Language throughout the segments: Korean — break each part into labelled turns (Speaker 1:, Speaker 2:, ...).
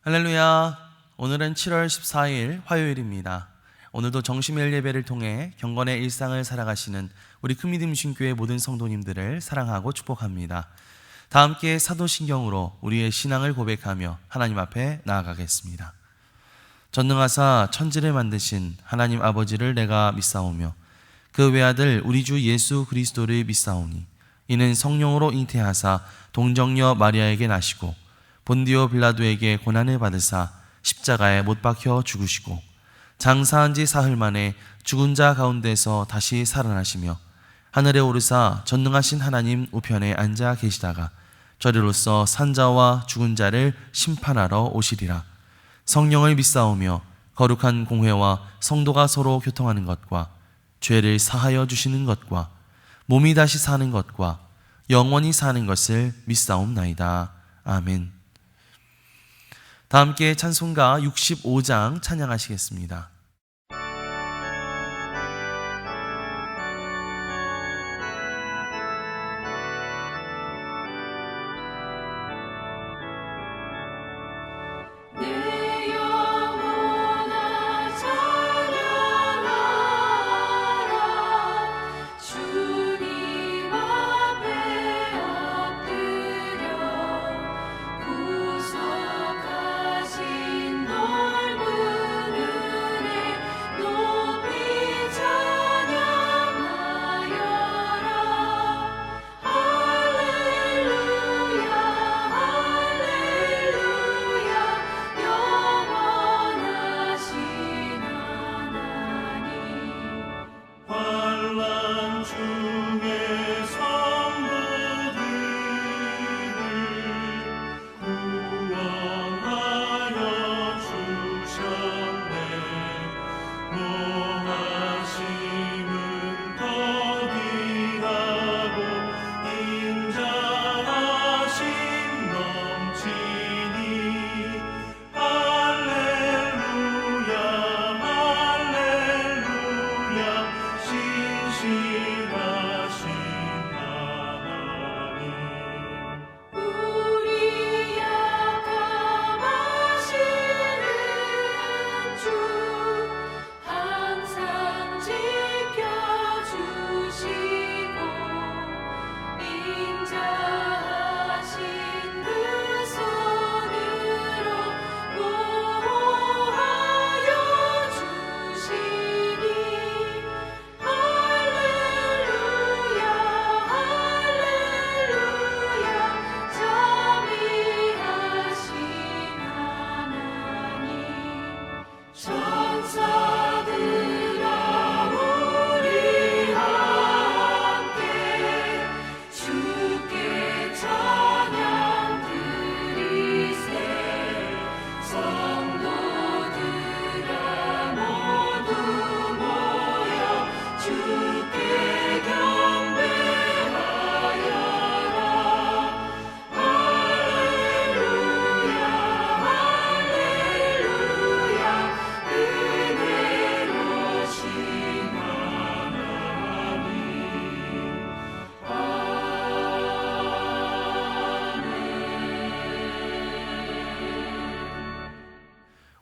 Speaker 1: 할렐루야. 오늘은 7월 14일 화요일입니다. 오늘도 정심일 예배를 통해 경건의 일상을 살아가시는 우리 큰믿음 신교회 모든 성도님들을 사랑하고 축복합니다. 다 함께 사도신경으로 우리의 신앙을 고백하며 하나님 앞에 나아가겠습니다. 전능하사 천지를 만드신 하나님 아버지를 내가 믿사오며 그 외아들 우리 주 예수 그리스도를 믿사오니 이는 성령으로 잉태하사 동정녀 마리아에게 나시고 본디오 빌라도에게 고난을 받으사 십자가에 못 박혀 죽으시고 장사한 지 사흘 만에 죽은 자 가운데서 다시 살아나시며 하늘에 오르사 전능하신 하나님 우편에 앉아 계시다가 저리로서 산자와 죽은 자를 심판하러 오시리라. 성령을 믿사오며 거룩한 공회와 성도가 서로 교통하는 것과 죄를 사하여 주시는 것과 몸이 다시 사는 것과 영원히 사는 것을 믿사옵나이다. 아멘. 다 함께 찬송가 65장 찬양하시겠습니다.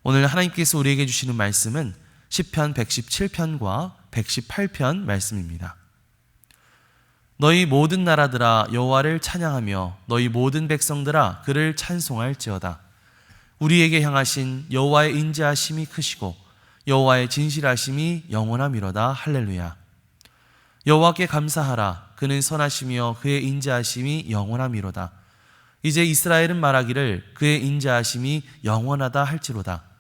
Speaker 1: 오늘 하나님께서 우리에게 주시는 말씀은 시편 117편과 118편 말씀입니다. 너희 모든 나라들아 여호와를 찬양하며 너희 모든 백성들아 그를 찬송할지어다. 우리에게 향하신 여호와의 인자하심이 크시고 여호와의 진실하심이 영원하미로다. 할렐루야. 여호와께 감사하라. 그는 선하시며 그의 인자하심이 영원하미로다. 이제 이스라엘은 말하기를 그의 인자하심이 영원하다 할지로다.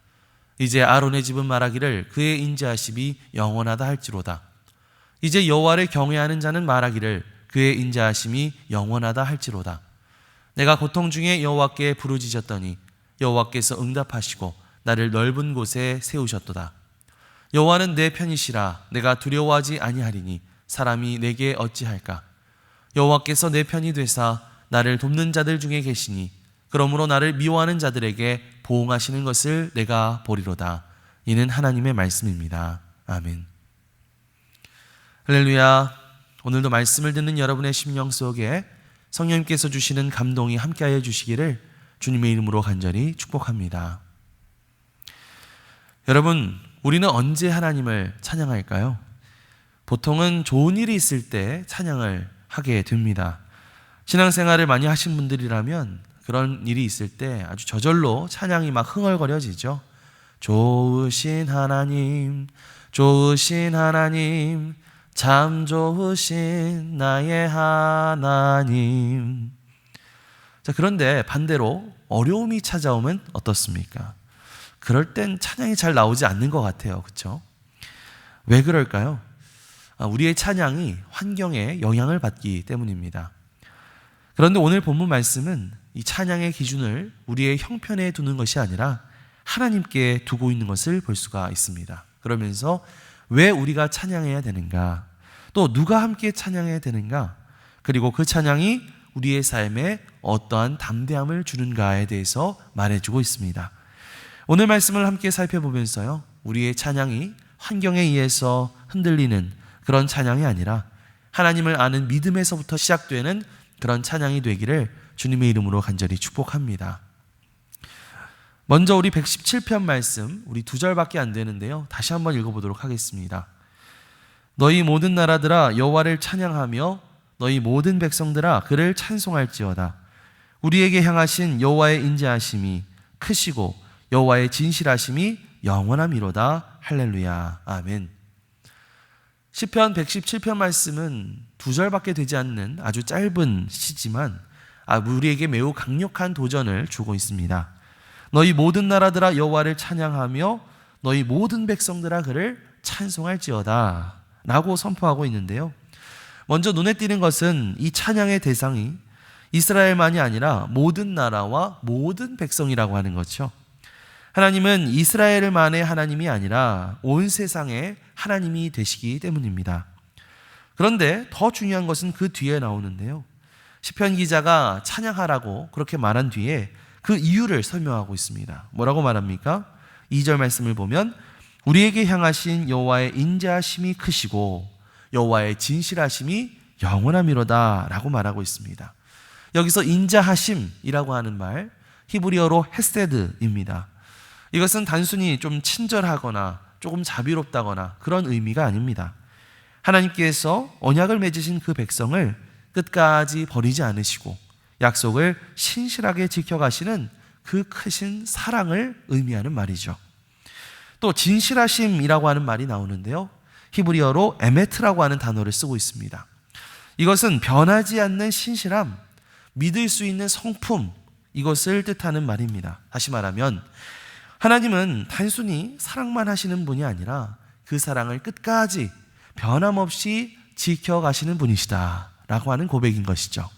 Speaker 1: 이제 아론의 집은 말하기를 그의 인자하심이 영원하다 할지로다. 이제 여호와를 경외하는 자는 말하기를 그의 인자하심이 영원하다 할지로다. 내가 고통 중에 여호와께 부르짖었더니 여호와께서 응답하시고 나를 넓은 곳에 세우셨도다. 여호와는 내 편이시라. 내가 두려워하지 아니하리니 사람이 내게 어찌할까. 여호와께서 내 편이 되사 나를 돕는 자들 중에 계시니 그러므로 나를 미워하는 자들에게 보응하시는 것을 내가 보리로다. 이는 하나님의 말씀입니다. 아멘. 할렐루야. 오늘도 말씀을 듣는 여러분의 심령 속에 성령님께서 주시는 감동이 함께하여 주시기를 주님의 이름으로 간절히 축복합니다. 여러분, 우리는 언제 하나님을 찬양할까요? 보통은 좋은 일이 있을 때 찬양을 하게 됩니다. 신앙생활을 많이 하신 분들이라면 그런 일이 있을 때 아주 저절로 찬양이 막 흥얼거려지죠. 좋으신 하나님, 좋으신 하나님, 참 좋으신 나의 하나님. 자, 그런데 반대로 어려움이 찾아오면 어떻습니까? 그럴 땐 찬양이 잘 나오지 않는 것 같아요. 그렇죠? 왜 그럴까요? 우리의 찬양이 환경에 영향을 받기 때문입니다. 그런데 오늘 본문 말씀은 이 찬양의 기준을 우리의 형편에 두는 것이 아니라 하나님께 두고 있는 것을 볼 수가 있습니다. 그러면서 왜 우리가 찬양해야 되는가, 또 누가 함께 찬양해야 되는가, 그리고 그 찬양이 우리의 삶에 어떠한 담대함을 주는가에 대해서 말해주고 있습니다. 오늘 말씀을 함께 살펴보면서요, 우리의 찬양이 환경에 의해서 흔들리는 그런 찬양이 아니라 하나님을 아는 믿음에서부터 시작되는 그런 찬양이 되기를 주님의 이름으로 간절히 축복합니다. 먼저 우리 117편 말씀, 우리 2절밖에 안 되는데요, 다시 한번 읽어보도록 하겠습니다. 너희 모든 나라들아 여호와를 찬양하며 너희 모든 백성들아 그를 찬송할지어다. 우리에게 향하신 여호와의 인자하심이 크시고 여호와의 진실하심이 영원함이로다. 할렐루야. 아멘. 시편 117편 말씀은 2절밖에 되지 않는 아주 짧은 시지만 우리에게 매우 강력한 도전을 주고 있습니다. 너희 모든 나라들아 여호와를 찬양하며 너희 모든 백성들아 그를 찬송할지어다 라고 선포하고 있는데요, 먼저 눈에 띄는 것은 이 찬양의 대상이 이스라엘만이 아니라 모든 나라와 모든 백성이라고 하는 거죠. 하나님은 이스라엘만의 하나님이 아니라 온 세상의 하나님이 되시기 때문입니다. 그런데 더 중요한 것은 그 뒤에 나오는데요, 시편 기자가 찬양하라고 그렇게 말한 뒤에 그 이유를 설명하고 있습니다. 뭐라고 말합니까? 2절 말씀을 보면 우리에게 향하신 여호와의 인자하심이 크시고 여호와의 진실하심이 영원함이로다 라고 말하고 있습니다. 여기서 인자하심이라고 하는 말, 히브리어로 헤세드입니다. 이것은 단순히 좀 친절하거나 조금 자비롭다거나 그런 의미가 아닙니다. 하나님께서 언약을 맺으신 그 백성을 끝까지 버리지 않으시고 약속을 신실하게 지켜가시는 그 크신 사랑을 의미하는 말이죠. 또 진실하심이라고 하는 말이 나오는데요, 히브리어로 에메트라고 하는 단어를 쓰고 있습니다. 이것은 변하지 않는 신실함, 믿을 수 있는 성품, 이것을 뜻하는 말입니다. 다시 말하면 하나님은 단순히 사랑만 하시는 분이 아니라 그 사랑을 끝까지 변함없이 지켜가시는 분이시다 라고 하는 고백인 것이죠.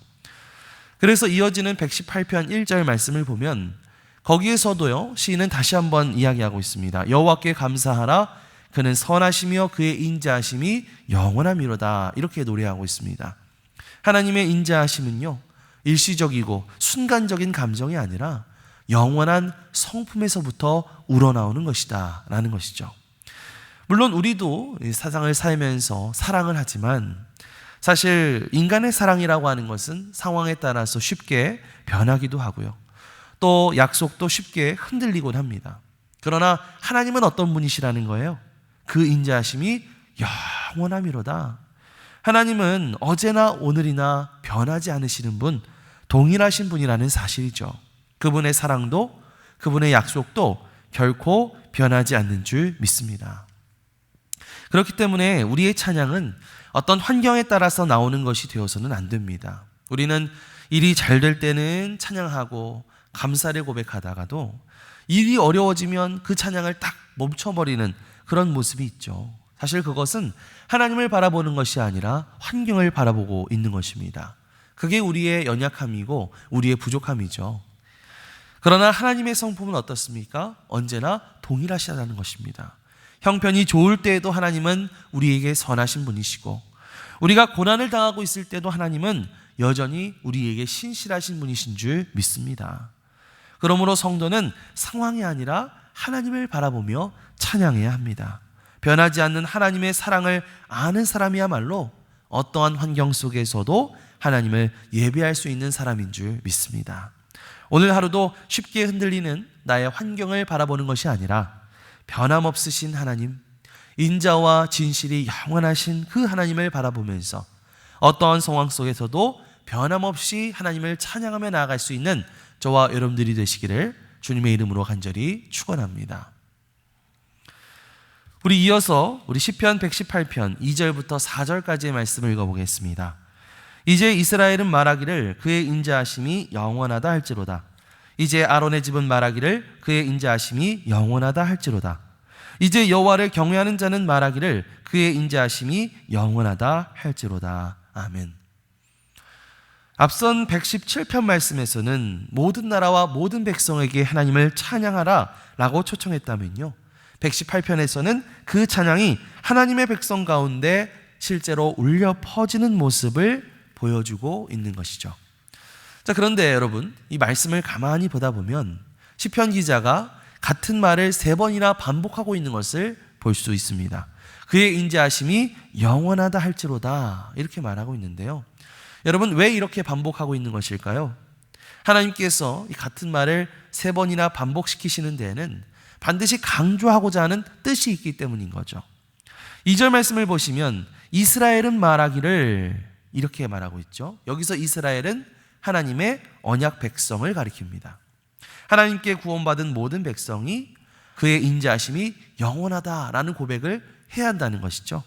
Speaker 1: 그래서 이어지는 118편 1절 말씀을 보면 거기에서도요, 시인은 다시 한번 이야기하고 있습니다. 여호와께 감사하라, 그는 선하시며 그의 인자하심이 영원함이로다, 이렇게 노래하고 있습니다. 하나님의 인자하심은요, 일시적이고 순간적인 감정이 아니라 영원한 성품에서부터 우러나오는 것이다 라는 것이죠. 물론 우리도 세상을 살면서 사랑을 하지만 사실 인간의 사랑이라고 하는 것은 상황에 따라서 쉽게 변하기도 하고요, 또 약속도 쉽게 흔들리곤 합니다. 그러나 하나님은 어떤 분이시라는 거예요? 그 인자하심이 영원함이로다. 하나님은 어제나 오늘이나 변하지 않으시는 분, 동일하신 분이라는 사실이죠. 그분의 사랑도 그분의 약속도 결코 변하지 않는 줄 믿습니다. 그렇기 때문에 우리의 찬양은 어떤 환경에 따라서 나오는 것이 되어서는 안 됩니다. 우리는 일이 잘 될 때는 찬양하고 감사를 고백하다가도 일이 어려워지면 그 찬양을 딱 멈춰버리는 그런 모습이 있죠. 사실 그것은 하나님을 바라보는 것이 아니라 환경을 바라보고 있는 것입니다. 그게 우리의 연약함이고 우리의 부족함이죠. 그러나 하나님의 성품은 어떻습니까? 언제나 동일하시다는 것입니다. 형편이 좋을 때에도 하나님은 우리에게 선하신 분이시고, 우리가 고난을 당하고 있을 때도 하나님은 여전히 우리에게 신실하신 분이신 줄 믿습니다. 그러므로 성도는 상황이 아니라 하나님을 바라보며 찬양해야 합니다. 변하지 않는 하나님의 사랑을 아는 사람이야말로 어떠한 환경 속에서도 하나님을 예배할 수 있는 사람인 줄 믿습니다. 오늘 하루도 쉽게 흔들리는 나의 환경을 바라보는 것이 아니라 변함없으신 하나님, 인자와 진실이 영원하신 그 하나님을 바라보면서 어떠한 상황 속에서도 변함없이 하나님을 찬양하며 나아갈 수 있는 저와 여러분들이 되시기를 주님의 이름으로 간절히 축원합니다. 우리 이어서 우리 시편 118편 2절부터 4절까지의 말씀을 읽어보겠습니다. 이제 이스라엘은 말하기를 그의 인자하심이 영원하다 할지로다. 이제 아론의 집은 말하기를 그의 인자하심이 영원하다 할지로다. 이제 여호와를 경외하는 자는 말하기를 그의 인자하심이 영원하다 할지로다. 아멘. 앞선 117편 말씀에서는 모든 나라와 모든 백성에게 하나님을 찬양하라 라고 초청했다면요, 118편에서는 그 찬양이 하나님의 백성 가운데 실제로 울려 퍼지는 모습을 보여주고 있는 것이죠. 자, 그런데 여러분, 이 말씀을 가만히 보다 보면 시편 기자가 같은 말을 3번이나 반복하고 있는 것을 볼 수 있습니다. 그의 인자하심이 영원하다 할지로다 이렇게 말하고 있는데요, 여러분, 왜 이렇게 반복하고 있는 것일까요? 하나님께서 이 같은 말을 3번이나 반복시키시는 데에는 반드시 강조하고자 하는 뜻이 있기 때문인 거죠. 2절 말씀을 보시면 이스라엘은 말하기를 이렇게 말하고 있죠. 여기서 이스라엘은 하나님의 언약 백성을 가리킵니다. 하나님께 구원받은 모든 백성이 그의 인자하심이 영원하다라는 고백을 해야 한다는 것이죠.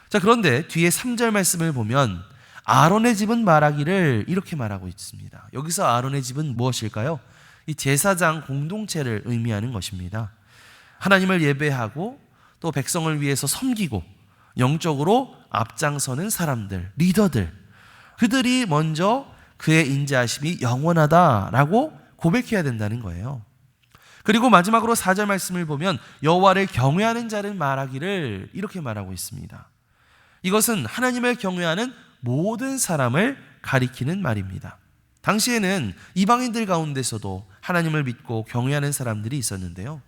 Speaker 1: 자, 그런데 뒤에 3절 말씀을 보면 아론의 집은 말하기를 이렇게 말하고 있습니다. 여기서 아론의 집은 무엇일까요? 이 제사장 공동체를 의미하는 것입니다. 하나님을 예배하고 또 백성을 위해서 섬기고 영적으로 앞장서는 사람들, 리더들, 그들이 먼저 그의 인자하심이 영원하다라고 고백해야 된다는 거예요. 그리고 마지막으로 4절 말씀을 보면 여호와를 경외하는 자를 말하기를 이렇게 말하고 있습니다. 이것은 하나님을 경외하는 모든 사람을 가리키는 말입니다. 당시에는 이방인들 가운데서도 하나님을 믿고 경외하는 사람들이 있었는데요,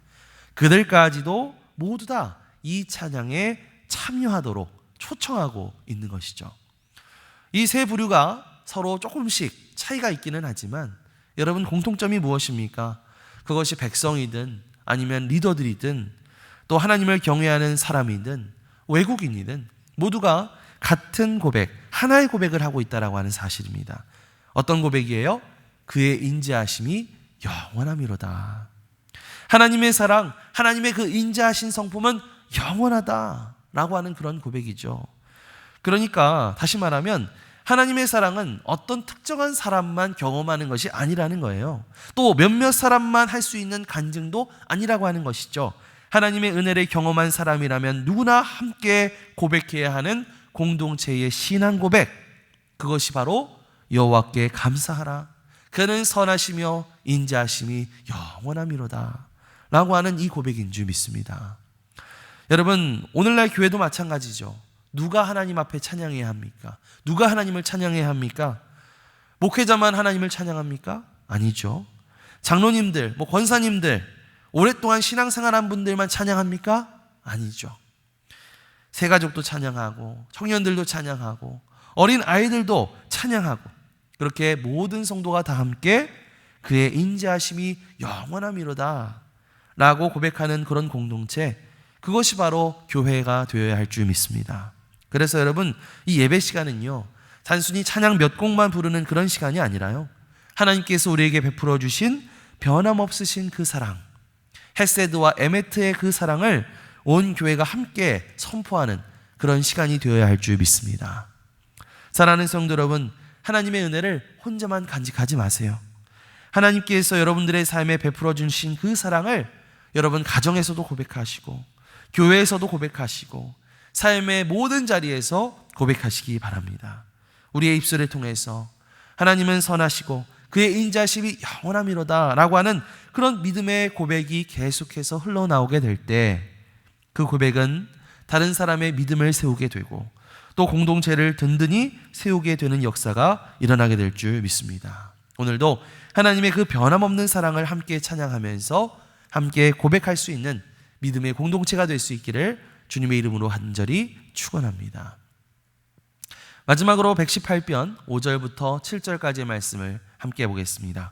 Speaker 1: 그들까지도 모두 다 이 찬양에 참여하도록 초청하고 있는 것이죠. 이 세 부류가 서로 조금씩 차이가 있기는 하지만 여러분, 공통점이 무엇입니까? 그것이 백성이든 아니면 리더들이든 또 하나님을 경외하는 사람이든 외국인이든 모두가 같은 고백, 하나의 고백을 하고 있다라고 하는 사실입니다. 어떤 고백이에요? 그의 인자하심이 영원함이로다. 하나님의 사랑, 하나님의 그 인자하신 성품은 영원하다라고 하는 그런 고백이죠. 그러니까 다시 말하면 하나님의 사랑은 어떤 특정한 사람만 경험하는 것이 아니라는 거예요. 또 몇몇 사람만 할 수 있는 간증도 아니라고 하는 것이죠. 하나님의 은혜를 경험한 사람이라면 누구나 함께 고백해야 하는 공동체의 신앙 고백, 그것이 바로 여호와께 감사하라, 그는 선하시며 인자하심이 영원함이로다 라고 하는 이 고백인 줄 믿습니다. 여러분, 오늘날 교회도 마찬가지죠. 누가 하나님 앞에 찬양해야 합니까? 누가 하나님을 찬양해야 합니까? 목회자만 하나님을 찬양합니까? 아니죠. 장로님들, 권사님들, 오랫동안 신앙생활한 분들만 찬양합니까? 아니죠. 새가족도 찬양하고 청년들도 찬양하고 어린 아이들도 찬양하고, 그렇게 모든 성도가 다 함께 그의 인자하심이 영원함이로다 라고 고백하는 그런 공동체, 그것이 바로 교회가 되어야 할 줄 믿습니다. 그래서 여러분, 이 예배 시간은요, 단순히 찬양 몇 곡만 부르는 그런 시간이 아니라요, 하나님께서 우리에게 베풀어 주신 변함없으신 그 사랑, 헤세드와 에메트의 그 사랑을 온 교회가 함께 선포하는 그런 시간이 되어야 할 줄 믿습니다. 사랑하는 성도 여러분, 하나님의 은혜를 혼자만 간직하지 마세요. 하나님께서 여러분들의 삶에 베풀어 주신 그 사랑을 여러분 가정에서도 고백하시고 교회에서도 고백하시고 삶의 모든 자리에서 고백하시기 바랍니다. 우리의 입술을 통해서 하나님은 선하시고 그의 인자심이 영원함이로다 라고 하는 그런 믿음의 고백이 계속해서 흘러나오게 될 때, 그 고백은 다른 사람의 믿음을 세우게 되고 또 공동체를 든든히 세우게 되는 역사가 일어나게 될 줄 믿습니다. 오늘도 하나님의 그 변함없는 사랑을 함께 찬양하면서 함께 고백할 수 있는 믿음의 공동체가 될 수 있기를 주님의 이름으로 간절히 축원합니다. 마지막으로 118편 5절부터 7절까지의 말씀을 함께 보겠습니다.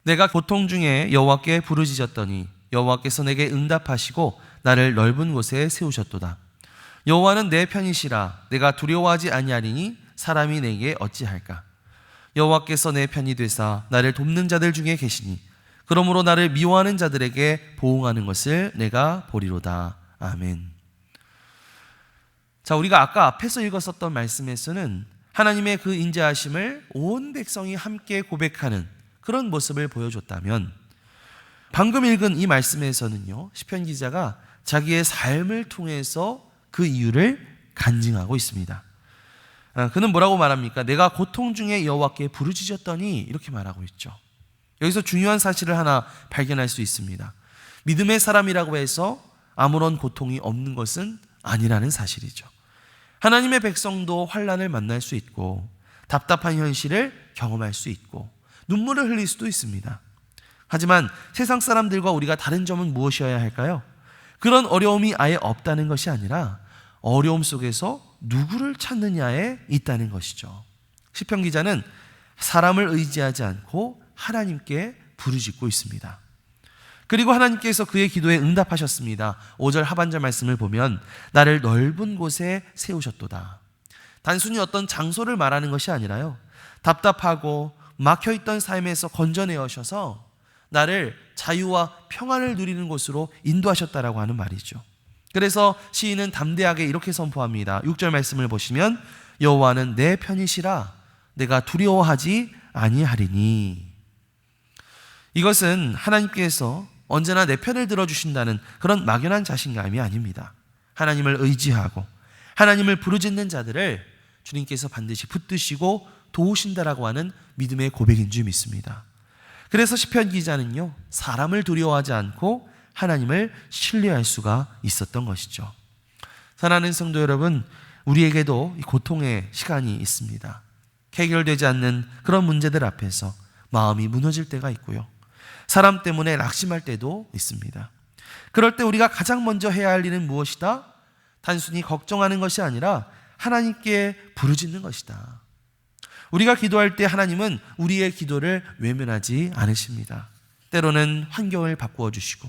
Speaker 1: 내가 고통 중에 여호와께 부르짖었더니 여호와께서 내게 응답하시고 나를 넓은 곳에 세우셨도다. 여호와는 내 편이시라. 내가 두려워하지 아니하리니 사람이 내게 어찌할까. 여호와께서 내 편이 되사 나를 돕는 자들 중에 계시니 그러므로 나를 미워하는 자들에게 보응하는 것을 내가 보리로다. 아멘. 자, 우리가 아까 앞에서 읽었었던 말씀에서는 하나님의 그 인자하심을 온 백성이 함께 고백하는 그런 모습을 보여줬다면, 방금 읽은 이 말씀에서는요, 시편 기자가 자기의 삶을 통해서 그 이유를 간증하고 있습니다. 그는 뭐라고 말합니까? 내가 고통 중에 여호와께 부르짖었더니, 이렇게 말하고 있죠. 여기서 중요한 사실을 하나 발견할 수 있습니다. 믿음의 사람이라고 해서 아무런 고통이 없는 것은 아니라는 사실이죠. 하나님의 백성도 환난을 만날 수 있고 답답한 현실을 경험할 수 있고 눈물을 흘릴 수도 있습니다. 하지만 세상 사람들과 우리가 다른 점은 무엇이어야 할까요? 그런 어려움이 아예 없다는 것이 아니라 어려움 속에서 누구를 찾느냐에 있다는 것이죠. 시편 기자는 사람을 의지하지 않고 하나님께 부르짖고 있습니다. 그리고 하나님께서 그의 기도에 응답하셨습니다. 5절 하반절 말씀을 보면 나를 넓은 곳에 세우셨도다. 단순히 어떤 장소를 말하는 것이 아니라요, 답답하고 막혀있던 삶에서 건져내어셔서 나를 자유와 평안을 누리는 곳으로 인도하셨다라고 하는 말이죠. 그래서 시인은 담대하게 이렇게 선포합니다. 6절 말씀을 보시면 여호와는 내 편이시라. 내가 두려워하지 아니하리니. 이것은 하나님께서 언제나 내 편을 들어주신다는 그런 막연한 자신감이 아닙니다. 하나님을 의지하고 하나님을 부르짖는 자들을 주님께서 반드시 붙드시고 도우신다라고 하는 믿음의 고백인 줄 믿습니다. 그래서 시편 기자는요, 사람을 두려워하지 않고 하나님을 신뢰할 수가 있었던 것이죠. 사랑하는 성도 여러분, 우리에게도 고통의 시간이 있습니다. 해결되지 않는 그런 문제들 앞에서 마음이 무너질 때가 있고요, 사람 때문에 낙심할 때도 있습니다. 그럴 때 우리가 가장 먼저 해야 할 일은 무엇이다? 단순히 걱정하는 것이 아니라 하나님께 부르짖는 것이다. 우리가 기도할 때 하나님은 우리의 기도를 외면하지 않으십니다. 때로는 환경을 바꾸어 주시고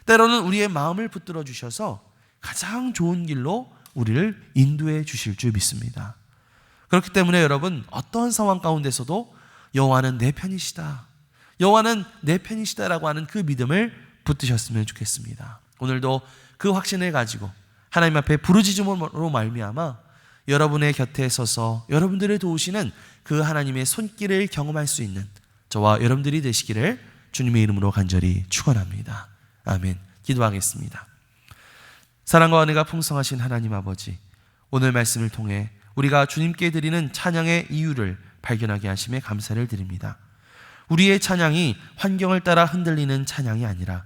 Speaker 1: 때로는 우리의 마음을 붙들어 주셔서 가장 좋은 길로 우리를 인도해 주실 줄 믿습니다. 그렇기 때문에 여러분, 어떤 상황 가운데서도 여호와는 내 편이시다, 여호와는 내 편이시다라고 하는 그 믿음을 붙드셨으면 좋겠습니다. 오늘도 그 확신을 가지고 하나님 앞에 부르짖음으로 말미암아 여러분의 곁에 서서 여러분들을 도우시는 그 하나님의 손길을 경험할 수 있는 저와 여러분들이 되시기를 주님의 이름으로 간절히 축원합니다. 아멘. 기도하겠습니다. 사랑과 은혜가 풍성하신 하나님 아버지, 오늘 말씀을 통해 우리가 주님께 드리는 찬양의 이유를 발견하게 하심에 감사를 드립니다. 우리의 찬양이 환경을 따라 흔들리는 찬양이 아니라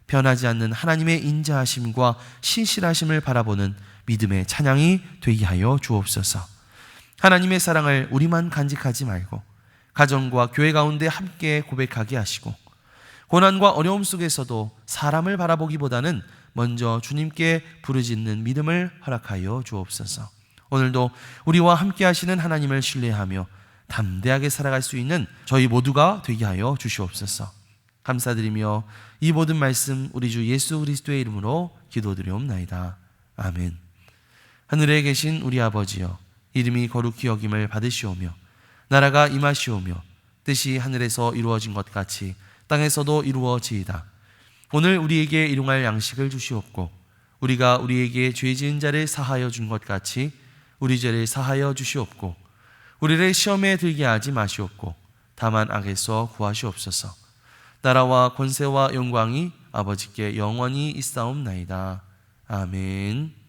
Speaker 1: 변하지 않는 하나님의 인자하심과 신실하심을 바라보는 믿음의 찬양이 되게 하여 주옵소서. 하나님의 사랑을 우리만 간직하지 말고 가정과 교회 가운데 함께 고백하게 하시고, 고난과 어려움 속에서도 사람을 바라보기보다는 먼저 주님께 부르짖는 믿음을 허락하여 주옵소서. 오늘도 우리와 함께 하시는 하나님을 신뢰하며 담대하게 살아갈 수 있는 저희 모두가 되게 하여 주시옵소서. 감사드리며 이 모든 말씀 우리 주 예수 그리스도의 이름으로 기도드리옵나이다. 아멘. 하늘에 계신 우리 아버지여, 이름이 거룩히 여김을 받으시오며 나라가 임하시오며 뜻이 하늘에서 이루어진 것 같이 땅에서도 이루어지이다. 오늘 우리에게 일용할 양식을 주시옵고 우리가 우리에게 죄 지은 자를 사하여 준 것 같이 우리 죄를 사하여 주시옵고 우리를 시험에 들게 하지 마시옵고 다만 악에서 구하시옵소서. 나라와 권세와 영광이 아버지께 영원히 있사옵나이다. 아멘.